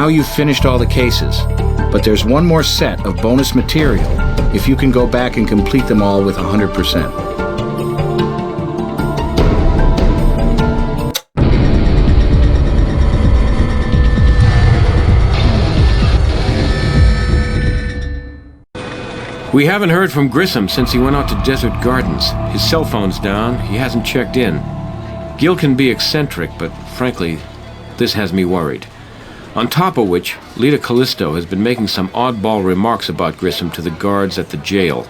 Now you've finished all the cases, but there's one more set of bonus material if you can go back and complete them all with 100%. We haven't heard from Grissom since he went out to Desert Gardens. His cell phone's down. He hasn't checked in. Gil can be eccentric, but frankly, this has me worried. On top of which, Lita Callisto has been making some oddball remarks about Grissom to the guards at the jail.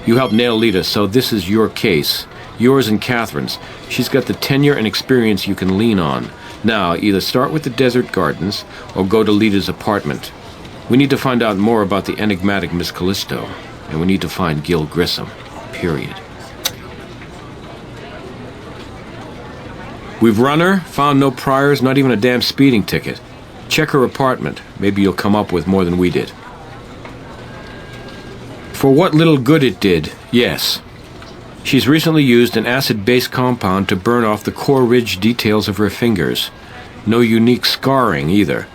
You helped nail Lita, so this is your case. Yours and Catherine's. She's got the tenure and experience you can lean on. Now, either start with the Desert Gardens, or go to Lita's apartment. We need to find out more about the enigmatic Miss Callisto, and we need to find Gil Grissom. Period. We've run her, found no priors, not even a damn speeding ticket. Check her apartment. Maybe you'll come up with more than we did. For what little good it did, yes. She's recently used an acid-based compound to burn off the core ridge details of her fingers. No unique scarring, either.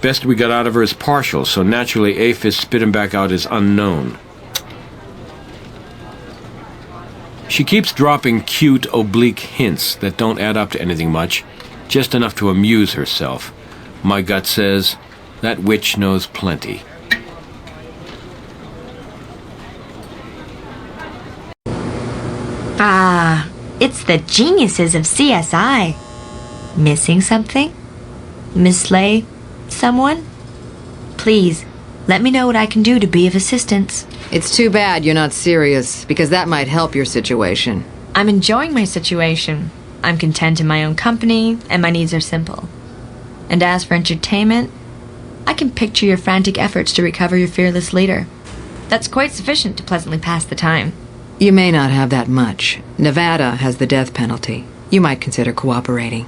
Best we got out of her is partial, so naturally APHIS spit him back out as unknown. She keeps dropping cute, oblique hints that don't add up to anything much, just enough to amuse herself. My gut says, that witch knows plenty. Ah, it's the geniuses of CSI. Missing something? Mislay someone? Please, let me know what I can do to be of assistance. It's too bad you're not serious, because that might help your situation. I'm enjoying my situation. I'm content in my own company, and my needs are simple. And as for entertainment, I can picture your frantic efforts to recover your fearless leader. That's quite sufficient to pleasantly pass the time. You may not have that much. Nevada has the death penalty. You might consider cooperating.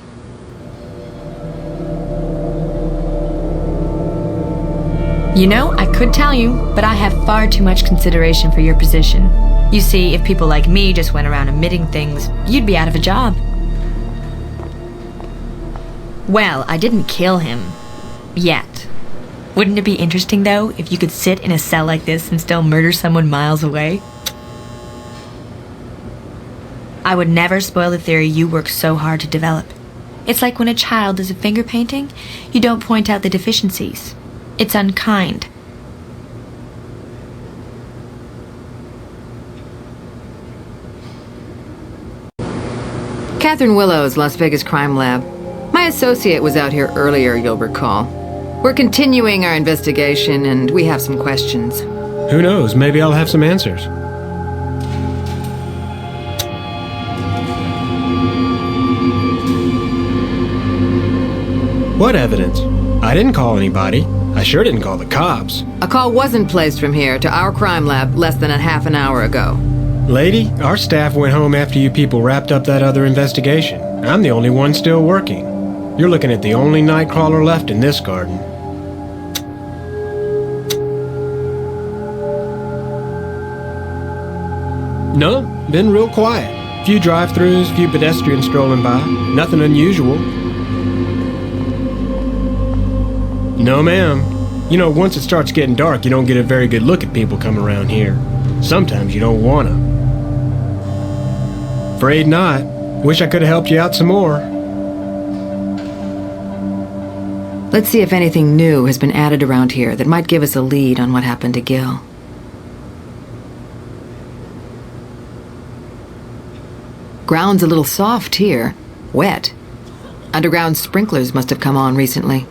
You know, I could tell you, but I have far too much consideration for your position. You see, if people like me just went around admitting things, you'd be out of a job. Well, I didn't kill him. Yet. Wouldn't it be interesting, though, if you could sit in a cell like this and still murder someone miles away? I would never spoil the theory you worked so hard to develop. It's like when a child does a finger painting, you don't point out the deficiencies. It's unkind. Catherine Willow's Las Vegas crime lab. My associate was out here earlier, you'll recall. We're continuing our investigation, and we have some questions. Who knows? Maybe I'll have some answers. What evidence? I didn't call anybody. I sure didn't call the cops. A call wasn't placed from here to our crime lab less than a half an hour ago. Lady, our staff went home after you people wrapped up that other investigation. I'm the only one still working. You're looking at the only nightcrawler left in this garden. No, been real quiet. Few drive-thrus, few pedestrians strolling by. Nothing unusual. No, ma'am. You know, once it starts getting dark, you don't get a very good look at people coming around here. Sometimes you don't want to. Afraid not. Wish I could have helped you out some more. Let's see if anything new has been added around here that might give us a lead on what happened to Gil. Ground's a little soft here. Wet. Underground sprinklers must have come on recently.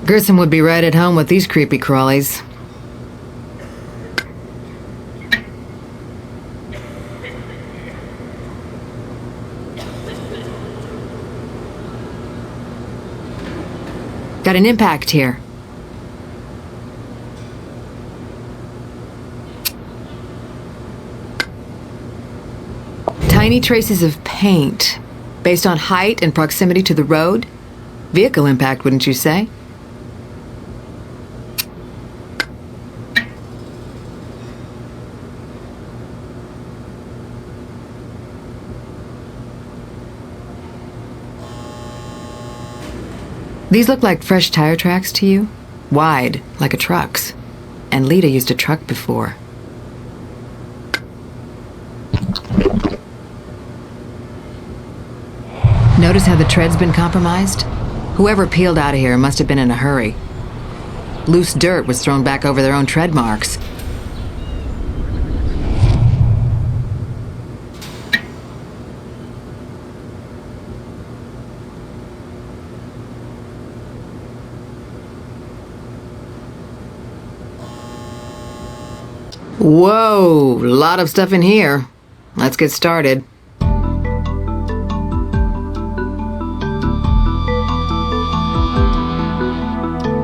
Grissom would be right at home with these creepy crawlies. Got an impact here. Tiny traces of paint, based on height and proximity to the road. Vehicle impact, wouldn't you say? These look like fresh tire tracks to you? Wide, like a truck's. And Lita used a truck before. Notice how the tread's been compromised? Whoever peeled out of here must have been in a hurry. Loose dirt was thrown back over their own tread marks. Whoa, a lot of stuff in here. Let's get started.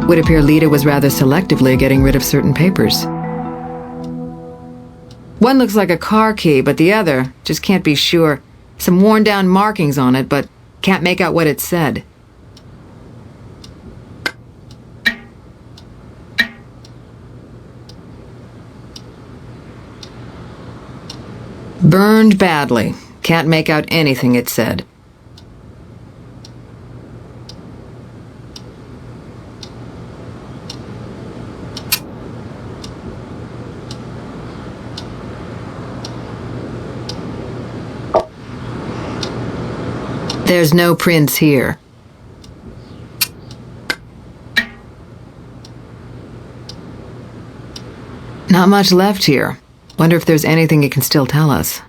Would appear Lita was rather selectively getting rid of certain papers. One looks like a car key, but the other, just can't be sure. Some worn down markings on it, but can't make out what it said. Burned badly. Can't make out anything it said. There's no prints here. Not much left here. Wonder if there's anything it can still tell us.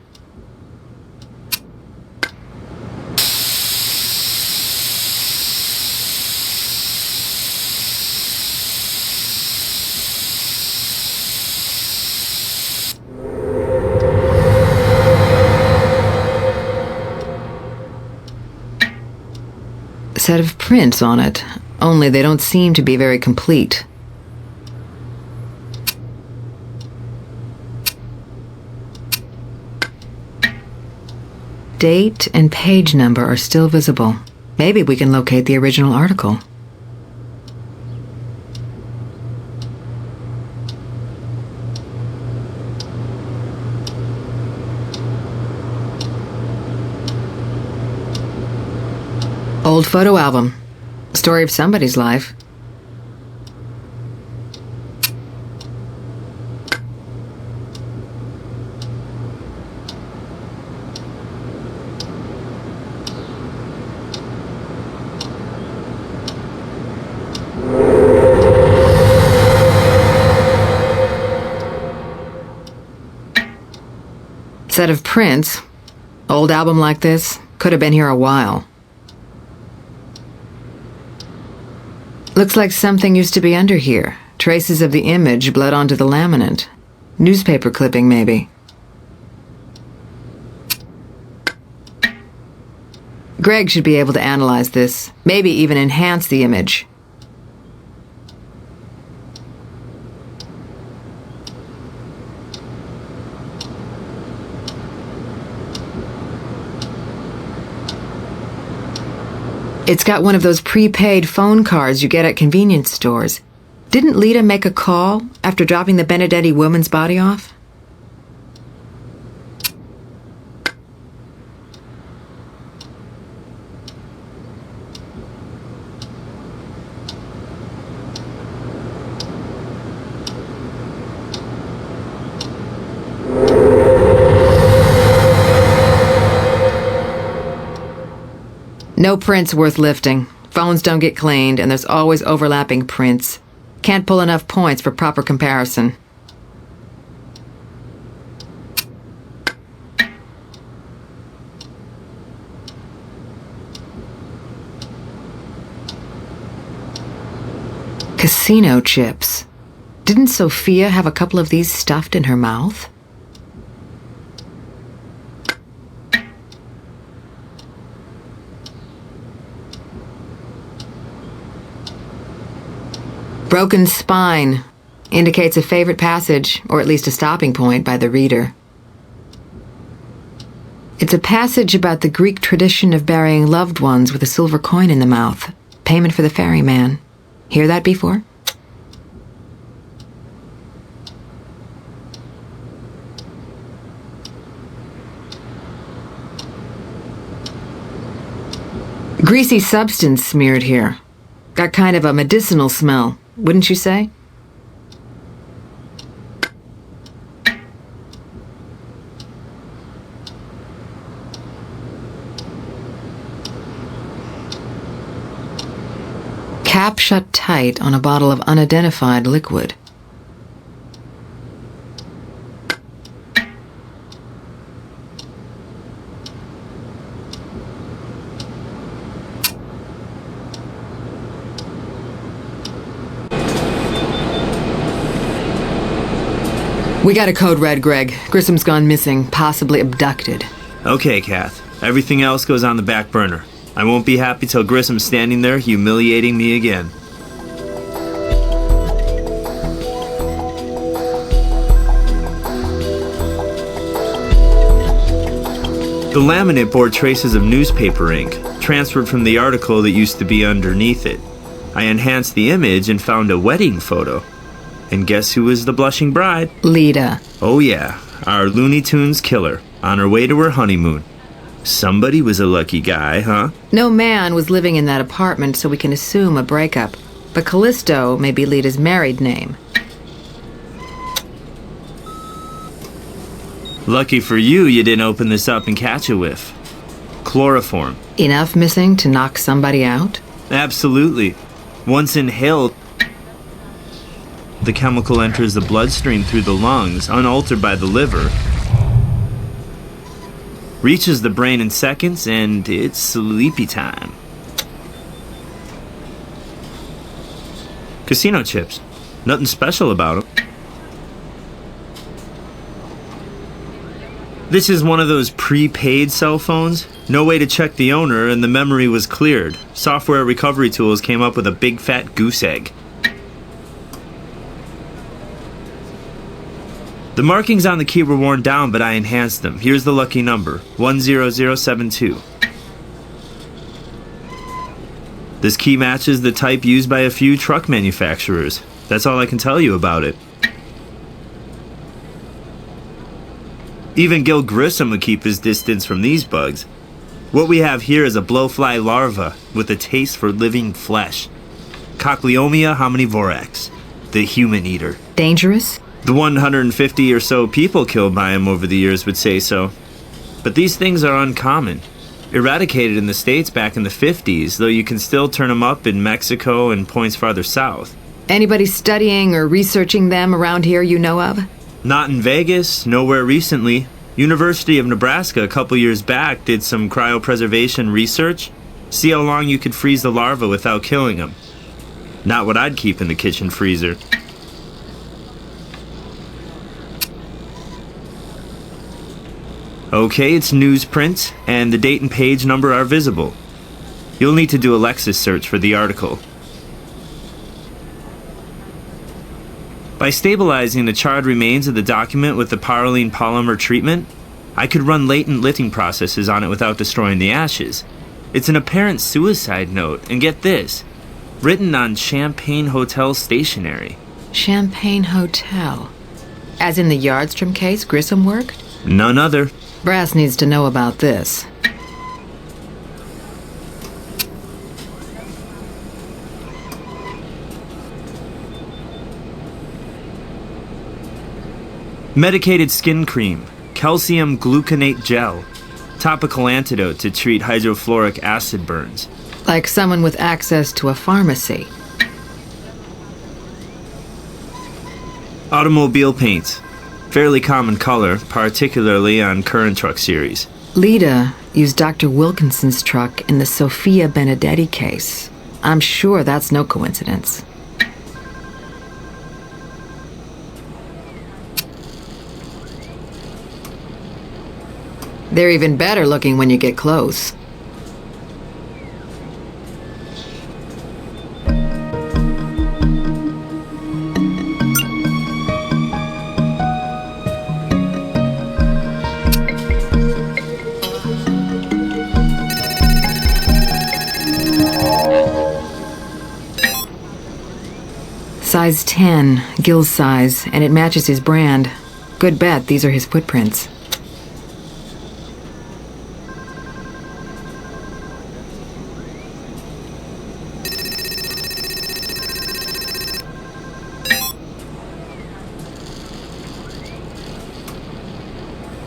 Set of prints on it, only they don't seem to be very complete. Date and page number are still visible. Maybe we can locate the original article. Old photo album. Story of somebody's life. Set of prints. Old album like this. Could have been here a while. Looks like something used to be under here. Traces of the image bled onto the laminate. Newspaper clipping, maybe. Greg should be able to analyze this. Maybe even enhance the image. It's got one of those prepaid phone cards you get at convenience stores. Didn't Lita make a call after dropping the Benedetti woman's body off? No prints worth lifting. Phones don't get cleaned, and there's always overlapping prints. Can't pull enough points for proper comparison. Casino chips. Didn't Sophia have a couple of these stuffed in her mouth? Broken spine indicates a favorite passage, or at least a stopping point, by the reader. It's a passage about the Greek tradition of burying loved ones with a silver coin in the mouth. Payment for the ferryman. Hear that before? Greasy substance smeared here. Got kind of a medicinal smell, wouldn't you say? Cap shut tight on a bottle of unidentified liquid. We got a code red, Greg. Grissom's gone missing, possibly abducted. Okay, Kath. Everything else goes on the back burner. I won't be happy till Grissom's standing there humiliating me again. The laminate bore traces of newspaper ink, transferred from the article that used to be underneath it. I enhanced the image and found a wedding photo. And guess who was the blushing bride? Lita. Oh yeah, our Looney Tunes killer, on her way to her honeymoon. Somebody was a lucky guy, huh? No man was living in that apartment, so we can assume a breakup. But Callisto may be Lita's married name. Lucky for you, you didn't open this up and catch a whiff. Chloroform. Enough missing to knock somebody out? Absolutely. Once inhaled, the chemical enters the bloodstream through the lungs, unaltered by the liver. Reaches the brain in seconds, and it's sleepy time. Casino chips. Nothing special about them. This is one of those prepaid cell phones. No way to check the owner, and the memory was cleared. Software recovery tools came up with a big fat goose egg. The markings on the key were worn down, but I enhanced them. Here's the lucky number, 10072. This key matches the type used by a few truck manufacturers. That's all I can tell you about it. Even Gil Grissom would keep his distance from these bugs. What we have here is a blowfly larva with a taste for living flesh. Cochleomia hominivorax, the human eater. Dangerous? The 150 or so people killed by him over the years would say so. But these things are uncommon. Eradicated in the States back in the 50s, though you can still turn them up in Mexico and points farther south. Anybody studying or researching them around here you know of? Not in Vegas, nowhere recently. University of Nebraska a couple years back did some cryopreservation research. See how long you could freeze the larva without killing them. Not what I'd keep in the kitchen freezer. Okay, it's newsprint, and the date and page number are visible. You'll need to do a Lexis search for the article. By stabilizing the charred remains of the document with the Parylene polymer treatment, I could run latent litting processes on it without destroying the ashes. It's an apparent suicide note, and get this, written on Champagne Hotel stationery. Champagne Hotel. As in the Yardstrom case Grissom worked? None other. Brass needs to know about this. Medicated skin cream, calcium gluconate gel, topical antidote to treat hydrofluoric acid burns. Like someone with access to a pharmacy. Automobile paint, fairly common color, particularly on current truck series. Lita used Dr. Wilkinson's truck in the Sophia Benedetti case. I'm sure that's no coincidence. They're even better looking when you get close. Size 10, Gil's size, and it matches his brand. Good bet these are his footprints.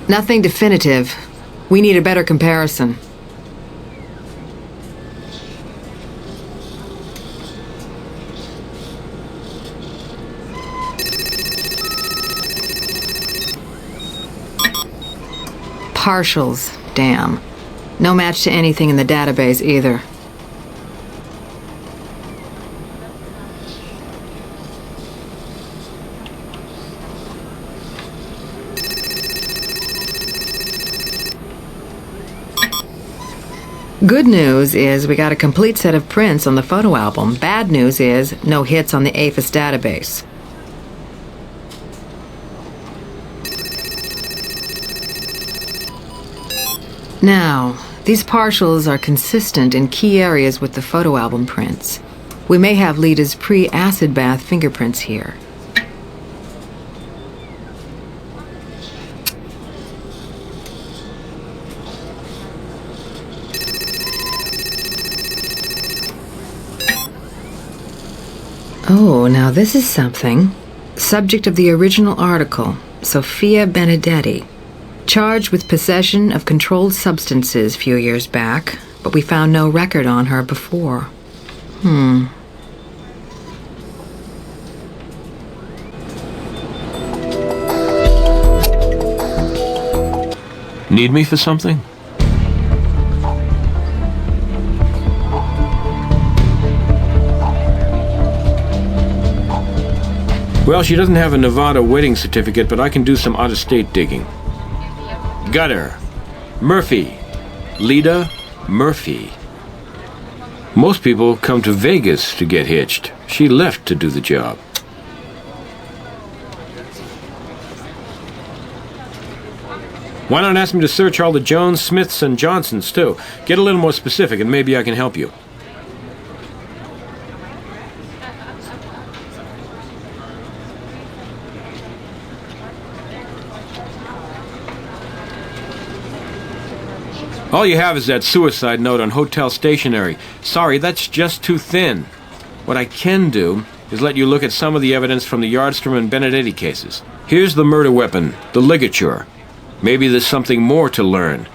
Nothing definitive. We need a better comparison. Partials, damn. No match to anything in the database either. Good news is we got a complete set of prints on the photo album. Bad news is no hits on the APHIS database. Now, these partials are consistent in key areas with the photo album prints. We may have Lita's pre-acid bath fingerprints here. Oh, now this is something. Subject of the original article, Sophia Benedetti. Charged with possession of controlled substances a few years back, but we found no record on her before. Need me for something? Well, she doesn't have a Nevada wedding certificate, but I can do some out-of-state digging. Got her. Murphy. Lita Murphy. Most people come to Vegas to get hitched. She left to do the job. Why not ask me to search all the Jones, Smiths, and Johnsons, too? Get a little more specific, and maybe I can help you. All you have is that suicide note on hotel stationery. Sorry, that's just too thin. What I can do is let you look at some of the evidence from the Yardstrom and Benedetti cases. Here's the murder weapon, the ligature. Maybe there's something more to learn.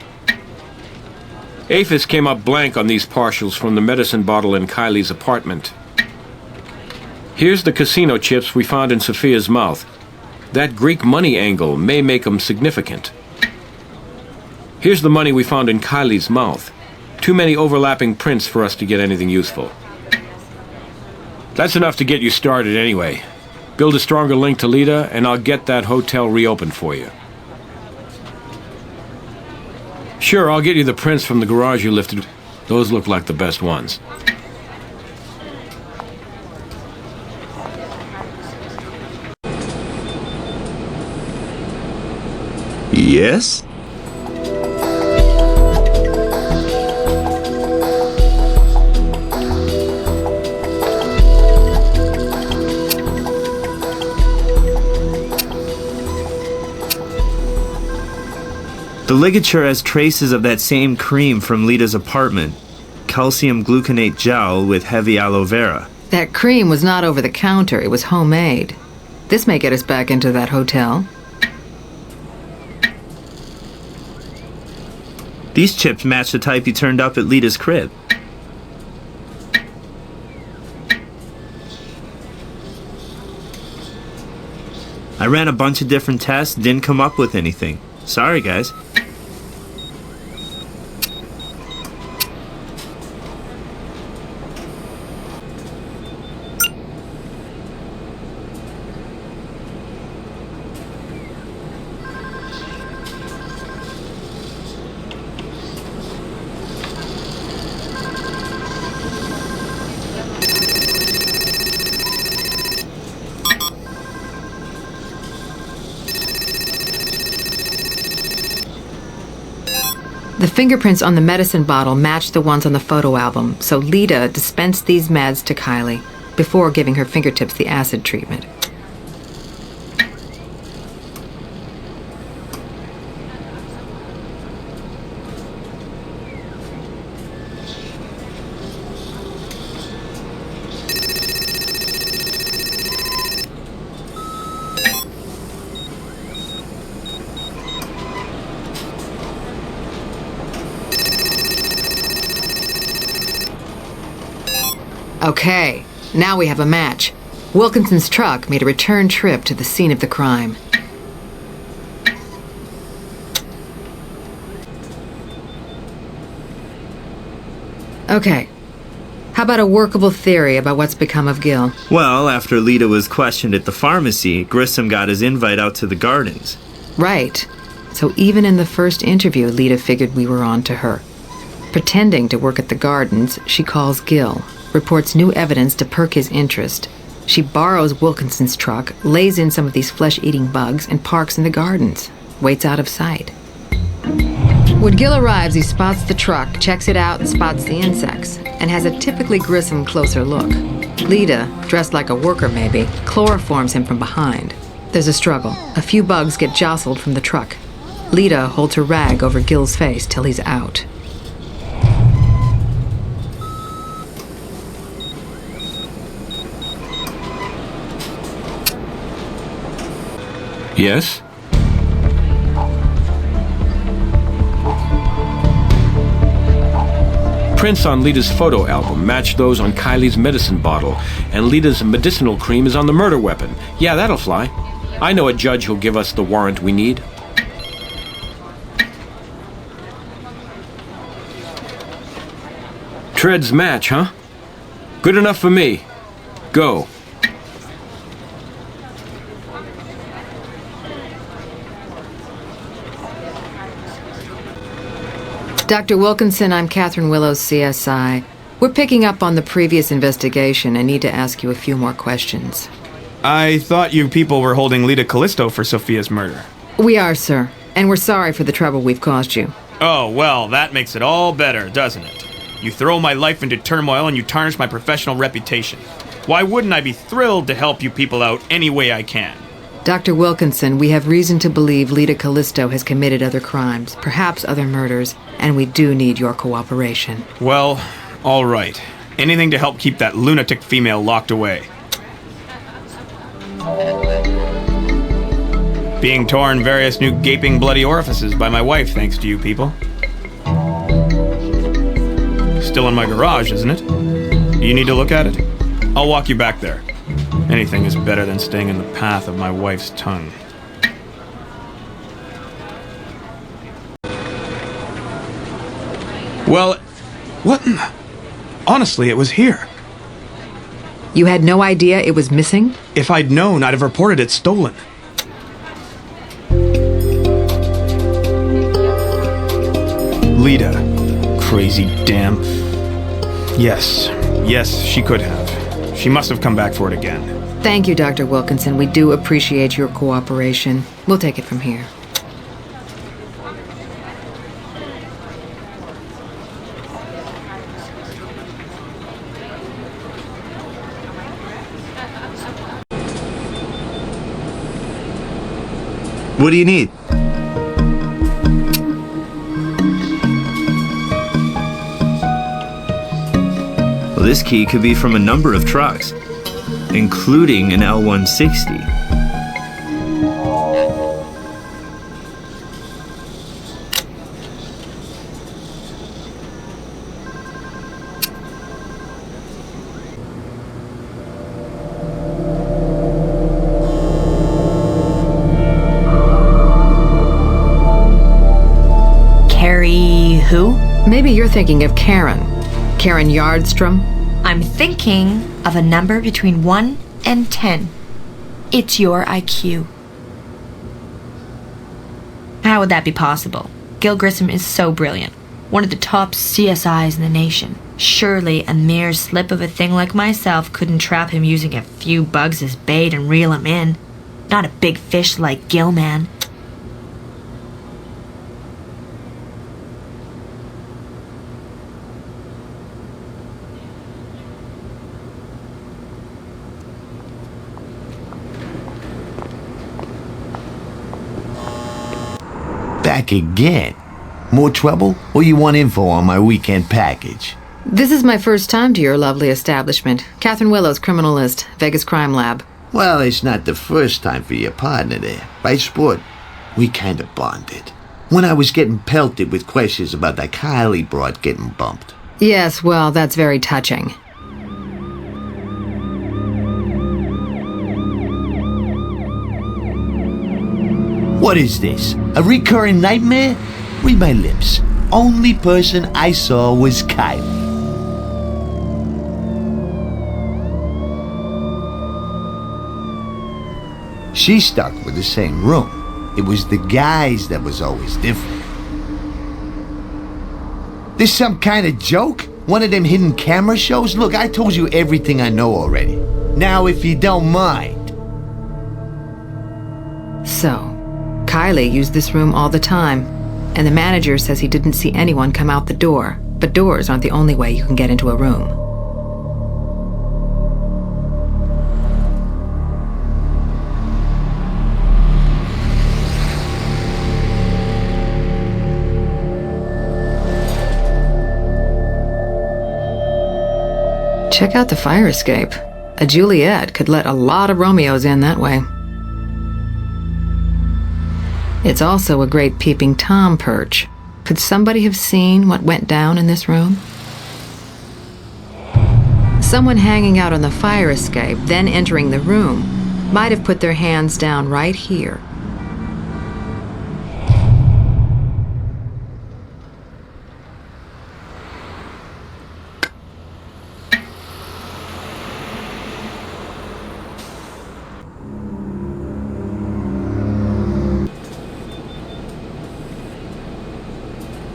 APHIS came up blank on these partials from the medicine bottle in Kylie's apartment. Here's the casino chips we found in Sophia's mouth. That Greek money angle may make them significant. Here's the money we found in Kylie's mouth. Too many overlapping prints for us to get anything useful. That's enough to get you started anyway. Build a stronger link to Lita, and I'll get that hotel reopened for you. Sure, I'll get you the prints from the garage you lifted. Those look like the best ones. Yes? The ligature has traces of that same cream from Lita's apartment. Calcium gluconate gel with heavy aloe vera. That cream was not over the counter, it was homemade. This may get us back into that hotel. These chips match the type you turned up at Lita's crib. I ran a bunch of different tests, didn't come up with anything. Sorry, guys. The fingerprints on the medicine bottle match the ones on the photo album, so Lita dispensed these meds to Kylie before giving her fingertips the acid treatment. Okay, now we have a match. Wilkinson's truck made a return trip to the scene of the crime. Okay. How about a workable theory about what's become of Gil? Well, after Lita was questioned at the pharmacy, Grissom got his invite out to the gardens. Right. So even in the first interview, Lita figured we were on to her. Pretending to work at the gardens, she calls Gil, reports new evidence to perk his interest. She borrows Wilkinson's truck, lays in some of these flesh-eating bugs, and parks in the gardens. Waits out of sight. When Gil arrives, he spots the truck, checks it out, and spots the insects, and has a typically Grissom closer look. Lita, dressed like a worker maybe, chloroforms him from behind. There's a struggle. A few bugs get jostled from the truck. Lita holds her rag over Gil's face till he's out. Yes? Prints on Lita's photo album match those on Kylie's medicine bottle, and Lita's medicinal cream is on the murder weapon. Yeah, that'll fly. I know a judge who'll give us the warrant we need. Treads match, huh? Good enough for me. Go. Dr. Wilkinson, I'm Catherine Willows, CSI. We're picking up on the previous investigation and need to ask you a few more questions. I thought you people were holding Lita Callisto for Sophia's murder. We are, sir, and we're sorry for the trouble we've caused you. Oh, well, that makes it all better, doesn't it? You throw my life into turmoil and you tarnish my professional reputation. Why wouldn't I be thrilled to help you people out any way I can? Dr. Wilkinson, we have reason to believe Lita Callisto has committed other crimes, perhaps other murders, and we do need your cooperation. Well, all right. Anything to help keep that lunatic female locked away. Being torn various new gaping bloody orifices by my wife, thanks to you people. Still in my garage, isn't it? You need to look at it? I'll walk you back there. Anything is better than staying in the path of my wife's tongue. Well, what in the... Honestly, it was here. You had no idea it was missing? If I'd known, I'd have reported it stolen. Lita. Crazy damn. Yes, she could have. She must have come back for it again. Thank you, Dr. Wilkinson. We do appreciate your cooperation. We'll take it from here. What do you need? Well, this key could be from a number of trucks, including an L-160. Carrie who? Maybe you're thinking of Karen. Karen Yardstrom? I'm thinking of a number between 1 and 10. It's your IQ. How would that be possible? Gil Grissom is so brilliant. One of the top CSIs in the nation. Surely a mere slip of a thing like myself couldn't trap him using a few bugs as bait and reel him in. Not a big fish like Gil, man. Back again? More trouble? Or you want info on my weekend package? This is my first time to your lovely establishment. Catherine Willows, criminalist, Vegas Crime Lab. Well, it's not the first time for your partner there. By sport, we kinda bonded. When I was getting pelted with questions about that Kylie broad getting bumped. Yes, well, that's very touching. What is this? A recurring nightmare? Read my lips. Only person I saw was Kylie. She stuck with the same room. It was the guys that was always different. This some kind of joke? One of them hidden camera shows? Look, I told you everything I know already. Now, if you don't mind. So, Kylie used this room all the time, and the manager says he didn't see anyone come out the door, but doors aren't the only way you can get into a room. Check out the fire escape. A Juliet could let a lot of Romeos in that way. It's also a great peeping Tom perch. Could somebody have seen what went down in this room? Someone hanging out on the fire escape, then entering the room, might have put their hands down right here.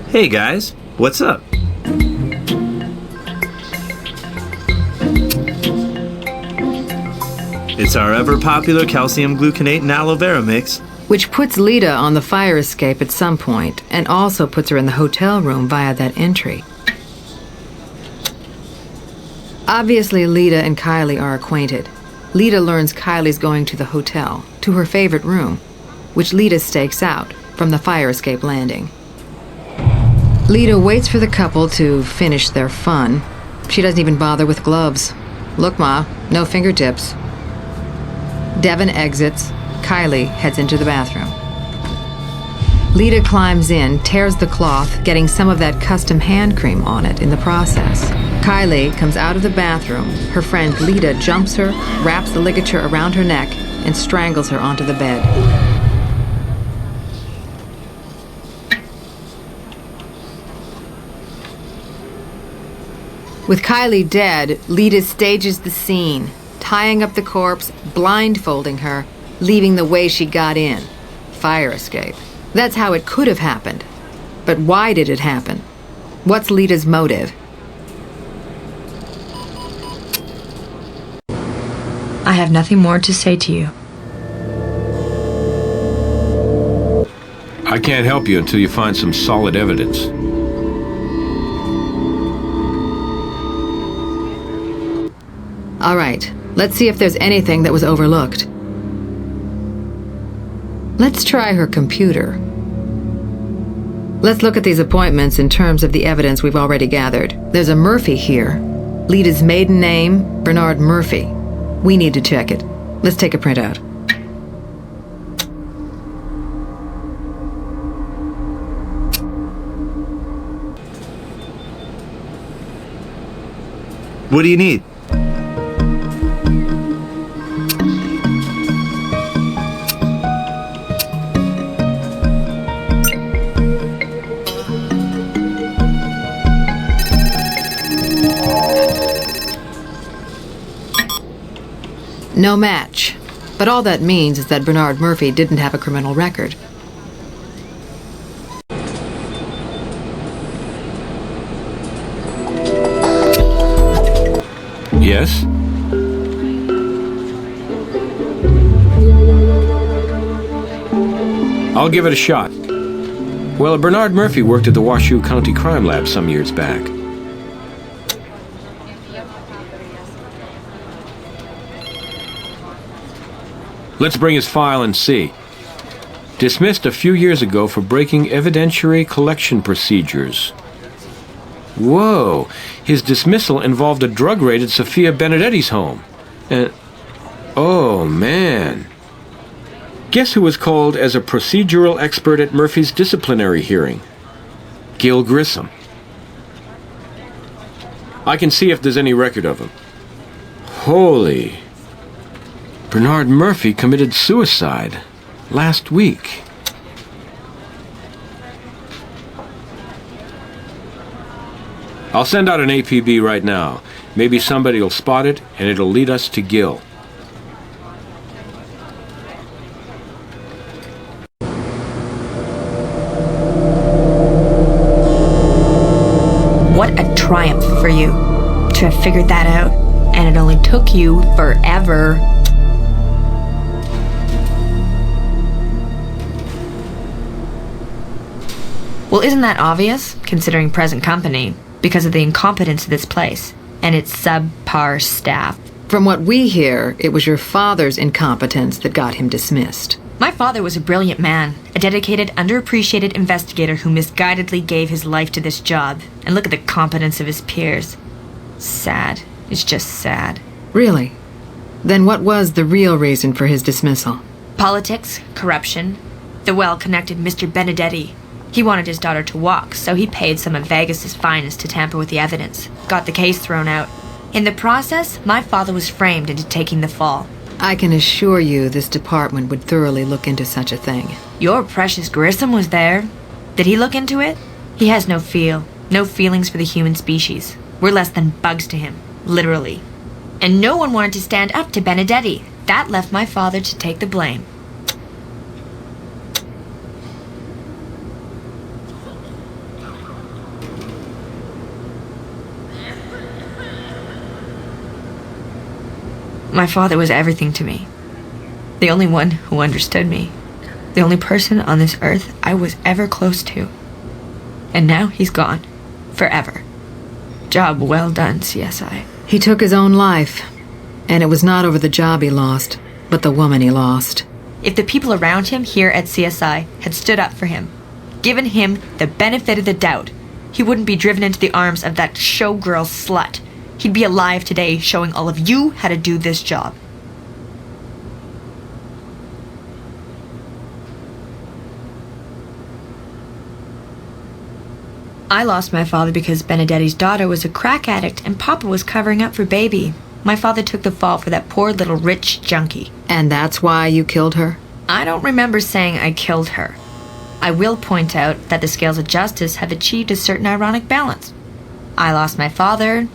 Hey guys, what's up? It's our ever-popular calcium gluconate and aloe vera mix. Which puts Lita on the fire escape at some point, and also puts her in the hotel room via that entry. Obviously, Lita and Kylie are acquainted. Lita learns Kylie's going to the hotel, to her favorite room, which Lita stakes out from the fire escape landing. Lita waits for the couple to finish their fun. She doesn't even bother with gloves. Look, Ma, no fingertips. Devon exits. Kylie heads into the bathroom. Lita climbs in, tears the cloth, getting some of that custom hand cream on it in the process. Kylie comes out of the bathroom. Her friend Lita jumps her, wraps the ligature around her neck, and strangles her onto the bed. With Kylie dead, Lita stages the scene, tying up the corpse, blindfolding her, leaving the way she got in. Fire escape. That's how it could have happened. But why did it happen? What's Lita's motive? I have nothing more to say to you. I can't help you until you find some solid evidence. All right, let's see if there's anything that was overlooked. Let's try her computer. Let's look at these appointments in terms of the evidence we've already gathered. There's a Murphy here. Lita's maiden name, Bernard Murphy. We need to check it. Let's take a printout. What do you need? No match. But all that means is that Bernard Murphy didn't have a criminal record. Yes? I'll give it a shot. Well, Bernard Murphy worked at the Washoe County Crime Lab some years back. Let's bring his file and see. Dismissed a few years ago for breaking evidentiary collection procedures. Whoa! His dismissal involved a drug raid at Sophia Benedetti's home. And... oh, man. Guess who was called as a procedural expert at Murphy's disciplinary hearing? Gil Grissom. I can see if there's any record of him. Holy... Bernard Murphy committed suicide last week. I'll send out an APB right now. Maybe somebody will spot it, and it'll lead us to Gil. What a triumph for you to have figured that out, and it only took you forever. Well, isn't that obvious, considering present company, because of the incompetence of this place and its subpar staff? From what we hear, it was your father's incompetence that got him dismissed. My father was a brilliant man, a dedicated, underappreciated investigator who misguidedly gave his life to this job. And look at the competence of his peers. Sad. It's just sad. Really? Then what was the real reason for his dismissal? Politics, corruption, the well-connected Mr. Benedetti. He wanted his daughter to walk, so he paid some of Vegas's finest to tamper with the evidence. Got the case thrown out. In the process, my father was framed into taking the fall. I can assure you this department would thoroughly look into such a thing. Your precious Grissom was there. Did he look into it? He has no feelings for the human species. We're less than bugs to him, literally. And no one wanted to stand up to Benedetti. That left my father to take the blame. My father was everything to me. The only one who understood me. The only person on this earth I was ever close to. And now he's gone. Forever. Job well done, CSI. He took his own life. And it was not over the job he lost, but the woman he lost. If the people around him here at CSI had stood up for him, given him the benefit of the doubt, he wouldn't be driven into the arms of that showgirl slut. He'd be alive today, showing all of you how to do this job. I lost my father because Benedetti's daughter was a crack addict and Papa was covering up for baby. My father took the fall for that poor little rich junkie. And that's why you killed her? I don't remember saying I killed her. I will point out that the scales of justice have achieved a certain ironic balance. I lost my father.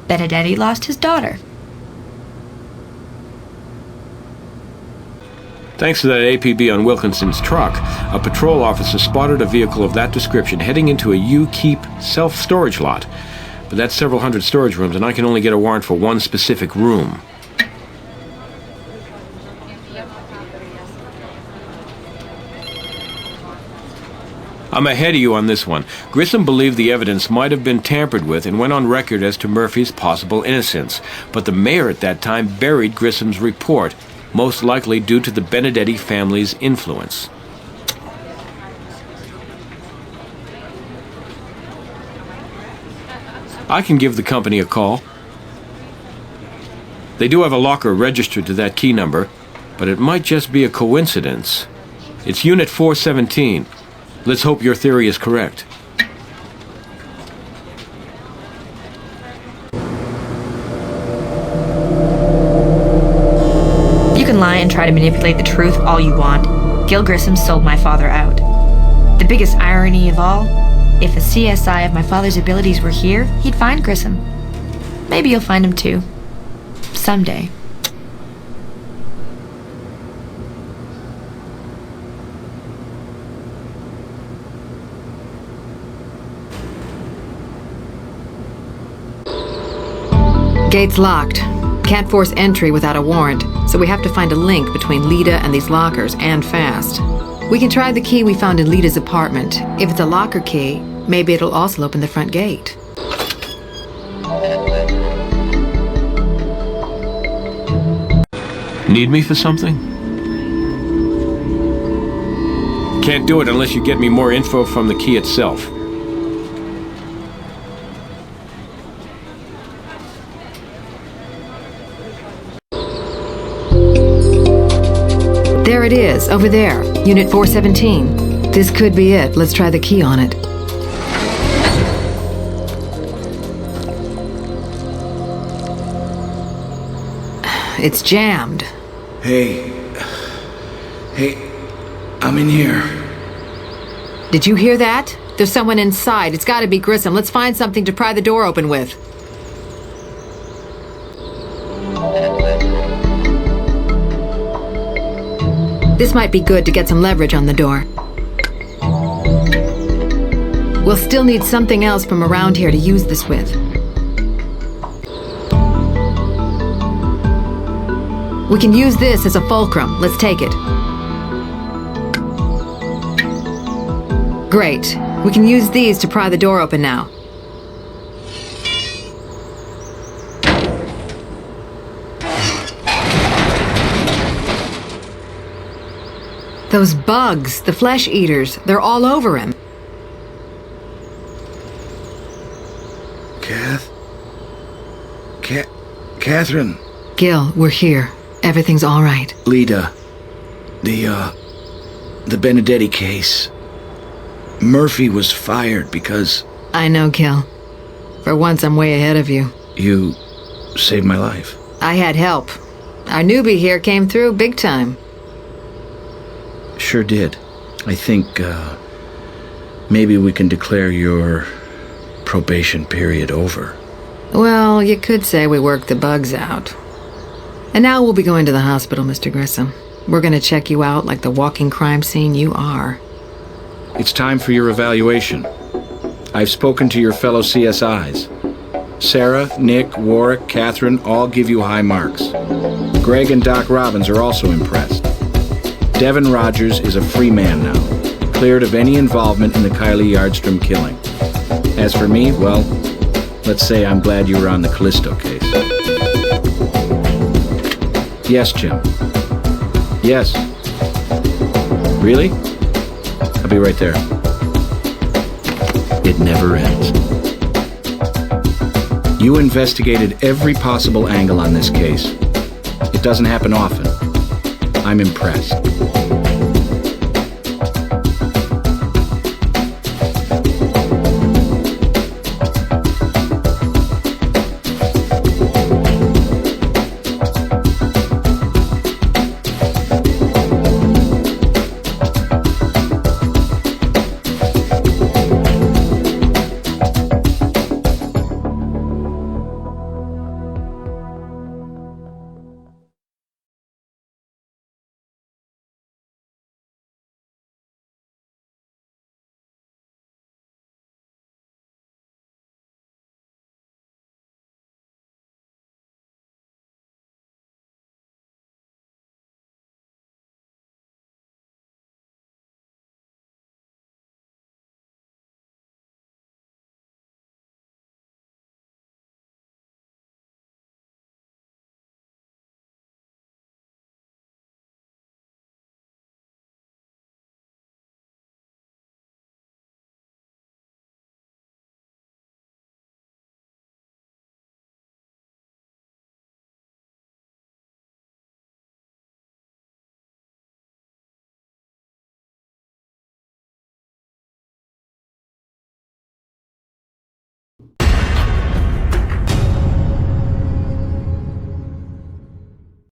Benedetti lost his daughter. Thanks to that APB on Wilkinson's truck, a patrol officer spotted a vehicle of that description heading into a U-Keep self-storage lot. But that's several hundred storage rooms, and I can only get a warrant for one specific room. I'm ahead of you on this one. Grissom believed the evidence might have been tampered with and went on record as to Murphy's possible innocence. But the mayor at that time buried Grissom's report, most likely due to the Benedetti family's influence. I can give the company a call. They do have a locker registered to that key number, but it might just be a coincidence. It's Unit 417. Let's hope your theory is correct. You can lie and try to manipulate the truth all you want. Gil Grissom sold my father out. The biggest irony of all, if a CSI of my father's abilities were here, he'd find Grissom. Maybe you'll find him too. Someday. Gate's locked. Can't force entry without a warrant, so we have to find a link between Lita and these lockers, and fast. We can try the key we found in Lita's apartment. If it's a locker key, maybe it'll also open the front gate. Need me for something? Can't do it unless you get me more info from the key itself. There it is, over there, Unit 417. This could be it. Let's try the key on it. It's jammed. Hey, I'm in here. Did you hear that? There's someone inside. It's gotta be Grissom. Let's find something to pry the door open with. This might be good to get some leverage on the door. We'll still need something else from around here to use this with. We can use this as a fulcrum. Let's take it. Great. We can use these to pry the door open now. Those bugs, the flesh eaters, they're all over him. Catherine. Gil, we're here. Everything's all right. Lita. The Benedetti case. Murphy was fired because... I know, Gil. For once, I'm way ahead of you. You saved my life. I had help. Our newbie here came through big time. Sure did. I think, maybe we can declare your probation period over. Well, you could say we worked the bugs out. And now we'll be going to the hospital, Mr. Grissom. We're gonna check you out like the walking crime scene you are. It's time for your evaluation. I've spoken to your fellow CSIs. Sarah, Nick, Warwick, Catherine all give you high marks. Greg and Doc Robbins are also impressed. Devin Rogers is a free man now, cleared of any involvement in the Kylie Yardstrom killing. As for me, well, let's say I'm glad you were on the Callisto case. Yes, Jim. Yes. Really? I'll be right there. It never ends. You investigated every possible angle on this case. It doesn't happen often. I'm impressed.